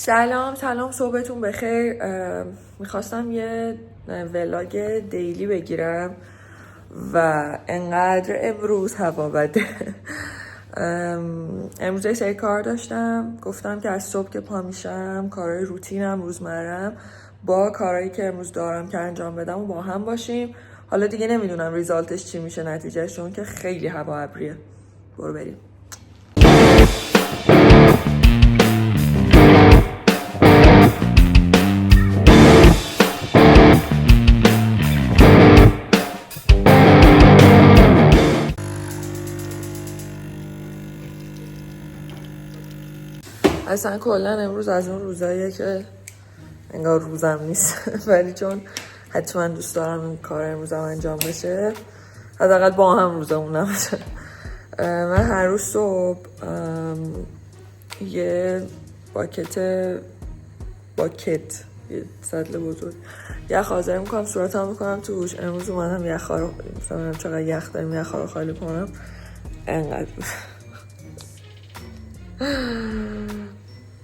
سلام صبحتون بخیر. میخواستم یه ولاگ دیلی بگیرم و انقدر امروز هوا بده. امروز یه سری کار داشتم، گفتم که از صبح که پا میشم کارهای روتینم روزمرم با کارهایی که امروز دارم که انجام بدم و با هم باشیم. حالا دیگه نمیدونم ریزالتش چی میشه، نتیجهش، چون که خیلی هوا ابریه. برو بریم. اصلا کلا امروز از اون روزاییه که انگار روزم نیست ولی چون حتما دوست دارم این کار امروزم انجام بشه، حداقل با هم روزمون نباشه. من هر روز صبح یه باکت یه سطل بزرگ یخ حاضر میکنم، صورتم میکنم توش. امروز اومدم یخا رو مثلا چقدر یخ داریم یخا رو خالی کنم. انقدر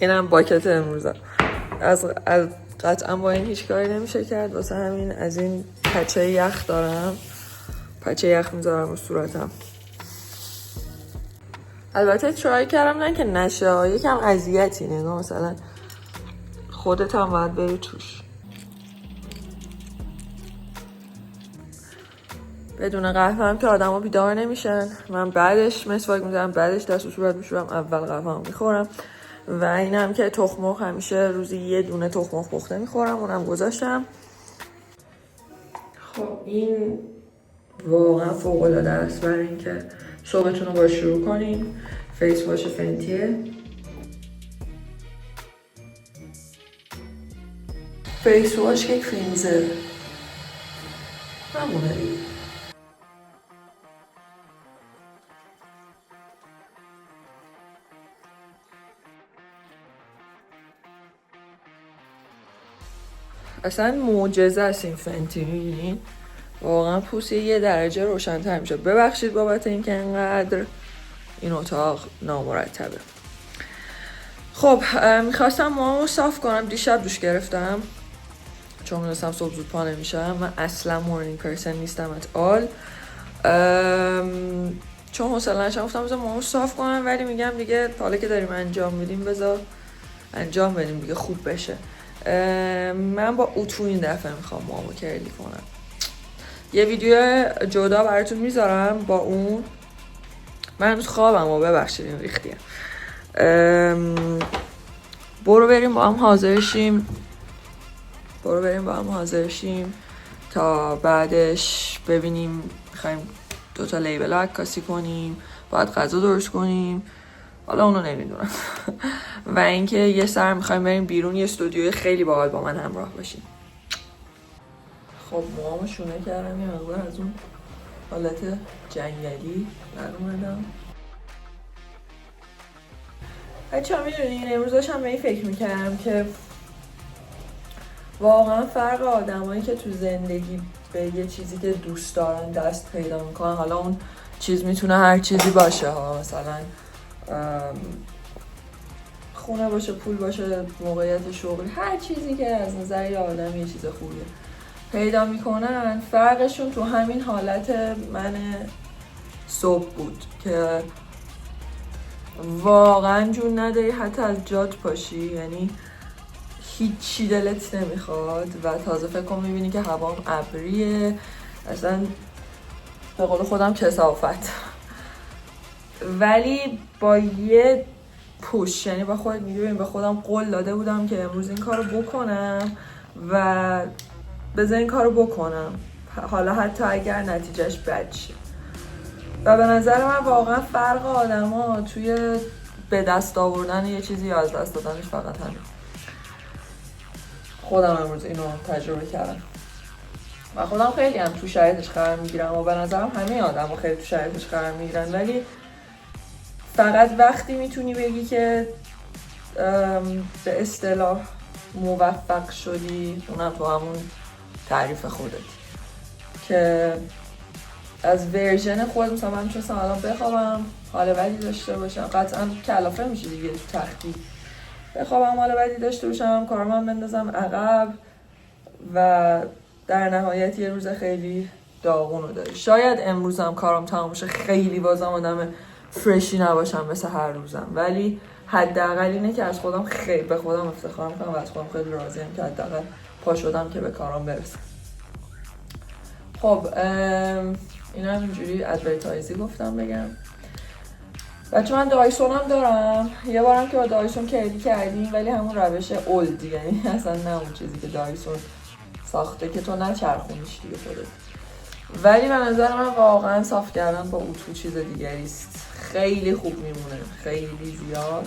اینم باکت امروزم. از قطعا با این هیچ کاری نمیشه کرد، واسه همین از این پچه یخ دارم، پچه یخ میذارم رو صورتم. البته ترای کردم نه که نشه، یکم اذیتی نگاه، مثلا خودت هم باید بری توش. بدون قهوه هم که آدم ها بیدار نمیشن. من بعدش مسواک میزنم، بعدش دست و صورت میشورم، اول قهوه هم میخورم. و اینم که تخم مرغ همیشه روزی یه دونه تخم مرغ پخته میخورم، اونم گذاشتم. خب این واقعا فوق العاده است برای اینکه صبحتون رو با شروع کنین. فیس واش فنتیه، فیس واش که کلینزر همونه دیگه. اصلا معجزه است این فنتی، میبینین واقعا پوست یه درجه روشن‌تر میشه. ببخشید بابت اینکه اینقدر این اتاق نامرتبه. خب میخواستم موامو صاف کنم، دیشب دوش گرفتم چون میدونستم صبح زود پا نمیشم. من اصلا مورنینگ پرسن نیستم ات آل، چون حوصله نداشتم گفتم بذار موامو صاف کنم، ولی میگم دیگه حالا که داریم انجام میدیم بذار انجام بدیم دیگه خوب بشه. من با اتو این دفعه میخوام موامو کرلی کنم. یه ویدیو جدا براتون میذارم با اون. من امروز خوابم و ببخشید این ریختیم. برو بریم با هم حاضر شیم تا بعدش ببینیم میخوایم دوتا لیبل رو عکاسی کنیم، باید غذا درست کنیم، حالا اونو نمیدونم. و اینکه یه سر میخوایم بریم بیرون یه استودیوی خیلی باحال با من همراه باشیم. خب موامو شونه کردم، یه مقدار از اون حالت جنگلی در اومدم. بچه ها میدونین امروز داشتم به این فکر میکردم که واقعا فرق آدمایی که تو زندگی به یه چیزی که دوست دارن دست پیدا میکنن، حالا اون چیز میتونه هر چیزی باشه ها، مثلا خونه باشه، پول باشه، موقعیت شغلی، هر چیزی که از نظر یه آدم یه چیز خوبیه پیدا میکنن. فرقشون تو همین حالت من صبح بود که واقعا جون نداری حتی از جات پاشی، یعنی هیچی دلت نمیخواد و تازه فکر کن میبینی که هوام ابریه، اصلا به قول خودم کثافت. ولی با یه پوش، یعنی با خود میدونیم به خودم قول داده بودم که امروز این کارو بکنم و بذار این کارو بکنم، حالا حتی اگر نتیجهش بد شه. و به نظر من واقعا فرق آدم ها توی به دست آوردن یه چیزی یا از دست دادنش فقط همین. خودم امروز اینو تجربه کردم و خودم خیلی هم تو شرایطش قرار میگیرم و به نظرم همه آدم ها خیلی تو شرایطش قرار میگیرن، ولی فقط وقتی میتونی بگی که به اصطلاح موفق شدی، اونم تو همون تعریف خودت، که از ورژن خود مثلا من میتونستم الان بخوابم حال بدی داشته باشم، قطعا کلافه میشه دیگه تو تختی، بخوابم، حال بدی داشته باشم، کارم بندازم عقب و در نهایت یه روز خیلی داغون رو داری. شاید امروز هم کارم تمام شه، خیلی بازم آدم فرشی نباشم مثل هر روزم، ولی حداقل اینه که از خودم خیلی به خودم افتخار میکنم و از خودم خیلی راضیم که حداقل پا شدم که به کارم برسم. خب اینا همینجوری ادورتایزی گفتم بگم. بچه من دایسون هم دارم، یه بارم که با دایسون کلیدی کردیم ولی همون روش اولد، یعنی اصلا نه اون چیزی که دایسون ساخته که تو نچرخونیش دیگه خودت. ولی به نظر من واقعا صاف کردن با اتو چیز دیگری است، خیلی خوب میمونه، خیلی زیاد.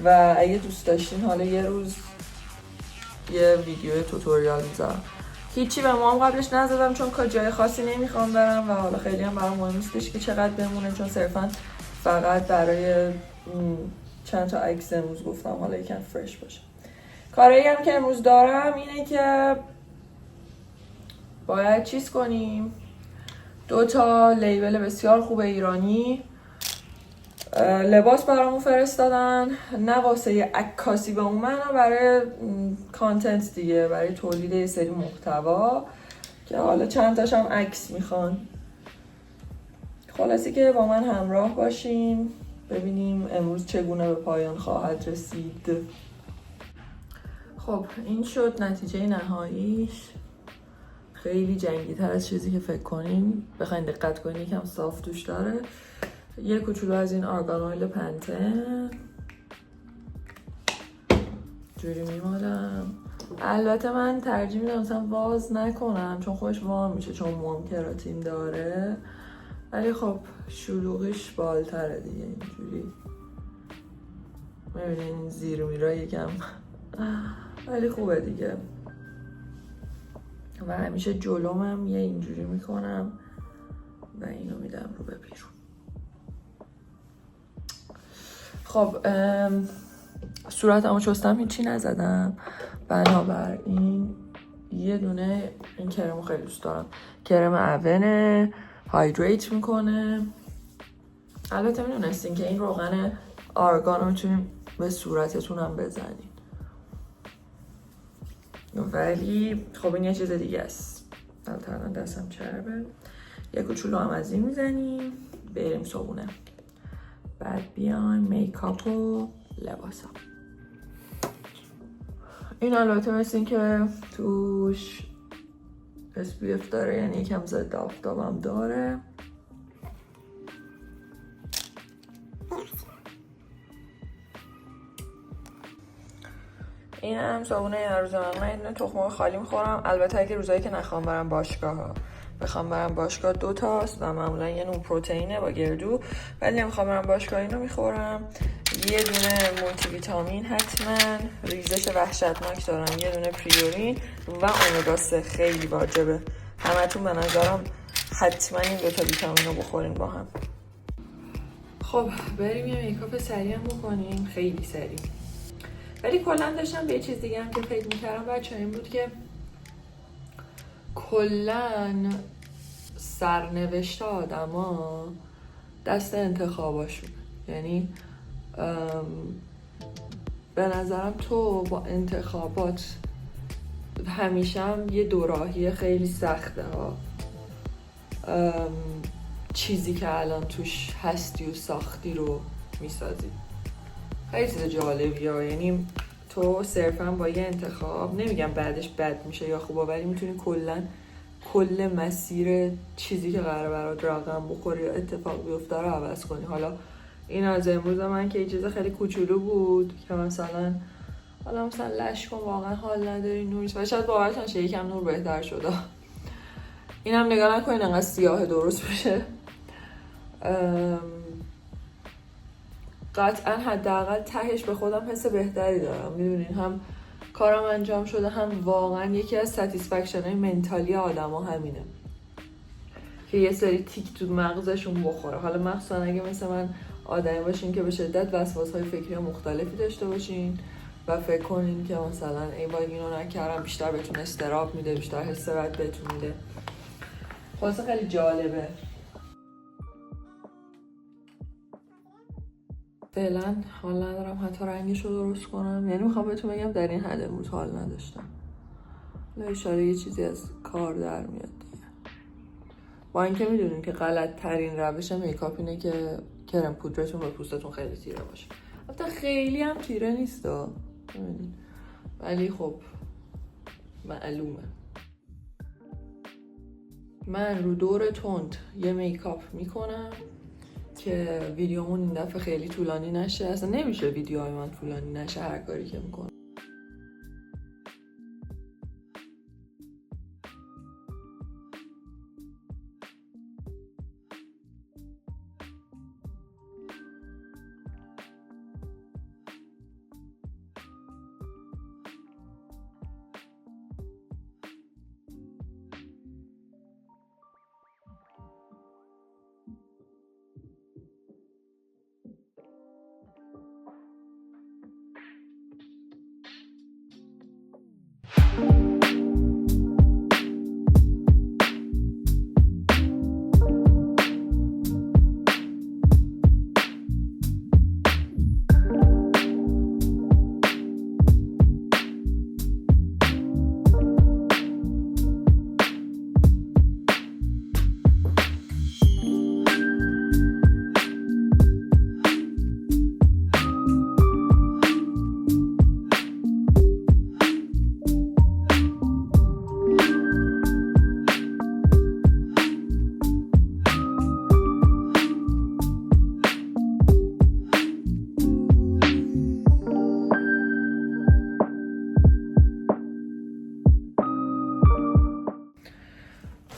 و اگه دوست داشتین حالا یه روز یه ویدیو توتوریال میذارم. هیچی به ما هم قبلش نزدم چون جای خاصی نمیخوام برم و حالا خیلی هم برام مهم نیستش که چقدر بمونه، چون صرفا فقط برای چند تا عکس امروز گفتم حالا یکم فرش باشه. کاری هم که امروز دارم اینه که باید چیز کنیم، 2 تا لیبل بسیار خوب ایرانی لباس برامون فرستادن، نه واسه عکاسی به اومن، برای کانتنت دیگه، برای تولید یه سری محتوا که حالا چند تاش هم عکس میخوان. خلاصی که با من همراه باشیم ببینیم امروز چگونه به پایان خواهد رسید. خب این شد نتیجه نهاییش. خیلی جنگی تر از چیزی که فکر کنین، بخواین دقت کنین یکم صاف توش داره. یه کوچولو از این آرگان اویل پنتن جوری میمالم. البته من ترجیح میدم مثلا واز نکنم چون خودش وام میشه چون موام کراتین داره، ولی خب شلوغیش بالتره دیگه. اینجوری میبینین زیر میرا یکم ولی خوبه دیگه. و همیشه جلومم یه اینجوری میکنم و اینو میدم رو به بیرون. خب صورتمو چستم، هیچی نزدم، بنابراین یه دونه این کرمو خیلی دوست دارم، کرم اونه، هایدریت میکنه. البته میدونستین که این روغن آرگان رو میتونیم به صورتتون هم بزنین، ولی خب این یه چیز دیگه است. البته دستم چربه. یه کوچولو هم از این میزنیم، بریم صابونه، بعد بیایم میکاپ و لباسا. این البته مثل این که توش SPF داره، یعنی یکم ضد آفتابم داره. این هم صابونه این روز من یه دونه تخم مرغ خالی میخورم. البته اگه روزایی که نخوام برم باشگاه ها، بخوام برم باشگاه 2 تاست و معمولا یه نوع پروتئینه با گردو، ولی نمیخوام برم باشگاه اینو میخورم. یه دونه مولتی ویتامین حتما، ریزش وحشتناک دارم، یه دونه پریورین و امگا 3 خیلی واجبه. همتون به نظرم حتما این 2 تا ویتامین رو بخورین با هم. خب بریم یه میکاپ سریع بکنیم، خیلی سریع. ولی کلا داشتم به یه چیز دیگه هم که فکر میکردم بچه، این بود که کلا سرنوشت آدما دست انتخاباشون، یعنی به نظرم تو با انتخابات همیشه هم یه دوراهی خیلی سخته ها. چیزی که الان توش هستی و ساختی رو میسازی، خیلی چیز جالبی ها. یعنی تو صرفا با یه انتخاب، نمیگم بعدش بد میشه یا خوبه، ولی میتونی کل مسیر چیزی که قراره برات رقم بخوره یا اتفاق بیفته رو عوض کنی. حالا این از امروز من که یه چیز خیلی کوچولو بود که مثلا لش کن واقعا حال نداری نوریست و شاید باورتون شه یکم نور بهتر شده. این هم نگاه نکنین انقدر سیاه درست بشه. قطعا حداقل تهش به خودم حس بهتری دارم، میدونین، هم کارم انجام شده، هم واقعا یکی از ساتیسفکشن های منتالی آدم ها همینه که یه سری تیک تو مغزشون بخوره. حالا مخصوصا اگه مثل من آدمی باشین که به شدت وسواس‌های فکری مختلفی داشته باشین و فکر کنین که مثلا ای وای اینو نکردم، بیشتر بهتون استراب میده، بیشتر حس بد بهتون میده. خلاص خیلی جالبه. فعلا حال ندارم حتی رنگش رو درست کنم، یعنی میخوام بهتون بگم در این حد امروز حال نداشتم. اشاره یه چیزی از کار در میاد دیگه. با اینکه میدونین که غلط ترین روش میکاپ اینه که کرم پودرتون به پوستتون خیلی تیره باشه. البته خیلی هم تیره نیست ولی خب معلومه. من رو دور تند یه میکاپ میکنم که ویدیومون این دفعه خیلی طولانی نشه. اصلا نمیشه ویدیوهای من طولانی نشه هر کاری که میکنم.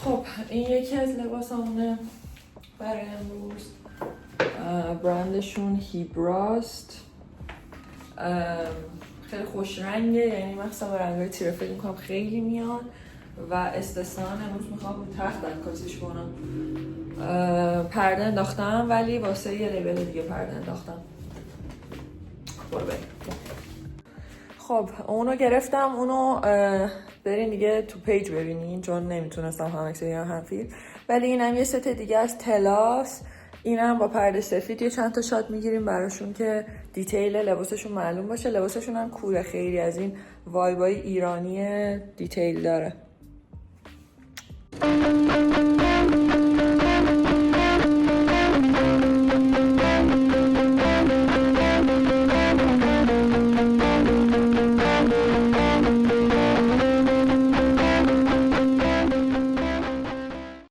خب این یکی از لباسامونه برای امروز. برندشون هیبراست. خیلی خوش رنگه، یعنی مثلا با رنگای تیره فکر میکنم خیلی میاد و استثناً امروز میخوام رو تخت عکاسیش کنم. پرده انداختم ولی واسه یه لیبل دیگه پرده انداختم. برو بریم. خب اونو گرفتم، اونو برین دیگه تو پیج ببینین چون نمیتونستم هم اکس بگیرم هم فیلم. ولی اینم یه ست دیگه از تلاس، اینم با پرده سفید یه چند تا شات میگیریم براشون که دیتیل لباسشون معلوم باشه. لباسشون هم کوله، خیلی از این وایبای ایرانی دیتیل داره.